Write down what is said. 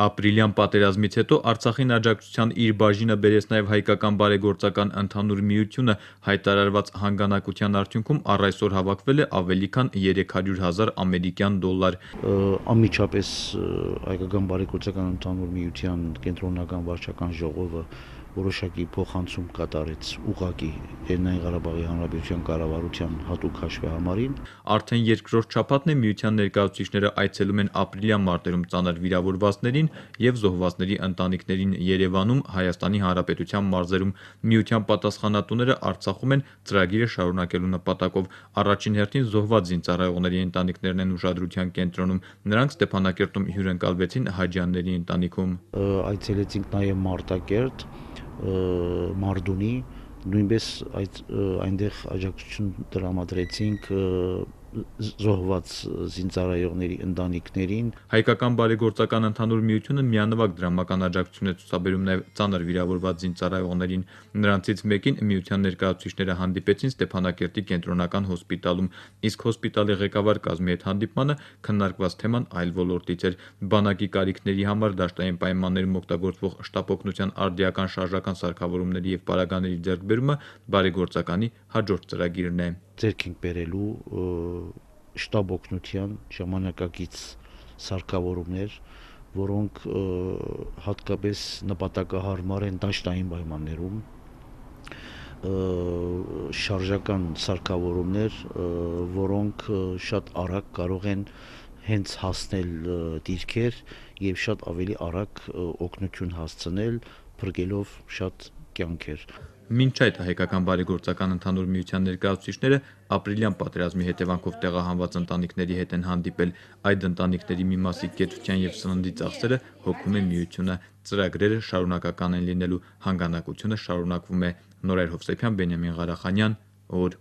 Ապրիլյան պատերազմից հետո Արցախին աջակցության իր բաժինը բերեց նաև հայկական բարեգործական ընդհանուր միությունը, հայտարարված հանգանակության արդյունքում առ այսօր հավաքվել է ավելի քան 300,000 ամերիկյան դոլար։ Անմիջապես հայկական բարեգործական ընդհանուր միության կենտրոնական վարչական ժողովը որոշակի փոխանցում կատարեց ուղղակի Լեռնային Ղարաբաղի Հանրապետության կառավարության հատուկ հաշվեհամարին։ Արդեն երկրորդ շաբաթն է միության ներկայացուցիչները այցելում են ապրիլյան մարտերում ծանր վիրավորվածներին եւ զոհվածների ընտանիքներին Երևանում, Հայաստանի Հանրապետության մարզերում։ Միության պատասխանատուները Արցախում են ծրագիրը շարունակելու նպատակով։ Առաջին հերթին զոհված զինծառայողների ընտանիքներն են ուշադրության կենտրոնում։ Նրանք Ստեփանակերտում հյուրընկալվեցին Հաջյանների ընտանիքում։ Այցելեցինք նաև Մարտակերտ, Մարդունի, նույնպես այնտեղ աջակցություն տրամադրեցինք զոհված զինծառայողների ընտանիքներին։ Հայկական բարեգործական ընդհանուր միությունը միանվագ դրամական աջակցություն է ցուցաբերում նաև ծանր վիրավորված զինծառայողներին։ Նրանցից մեկին միության ներկայացուցիչները հանդիպեցին Ստեփանակերտի կենտրոնական հոսպիտալում, իսկ հոսպիտալի ղեկավար կազմի հետ հանդիպմանը քննարկված թեման այլ ոլորտից էր։ Բանակի կարիքների համար դաշտային պայմաններում օգտագործվող շտապօգնության արդիական շարժական սարքավորումների եւ պարագաների ձեռքբերումը բարեգործականի հաջորդ ծրագիրն է։ Ձեռք ենք բերելու շտապ օգնության ժամանակակից սարքավորումներ, որոնք հատկապես նպատակահարմար են դաշտային պայմաններում, շարժական սարքավորումներ, որոնք շատ արագ կարող են հենց հասնել դիրքեր եւ շատ ավելի արագ օգնություն հասցնել, փրկելով շատ կյանքեր։ Մինչ այդ հայկական բարեգործական ընդհանուր միության ներկայացուցիչները ապրիլյան պատերազմի հետևանքով տեղահանված ընտանիքների հետ են հանդիպել։ Այդ ընտանիքների մի մասի կեցության եւ սննդի ծախսերը հոգում է միությունը։ Ծրագրերը շարունակական են լինելու, հանգանակությունը շարունակվում է։ Նորայր Հովսեփյան, Բենյամին Ղարախանյան, օր։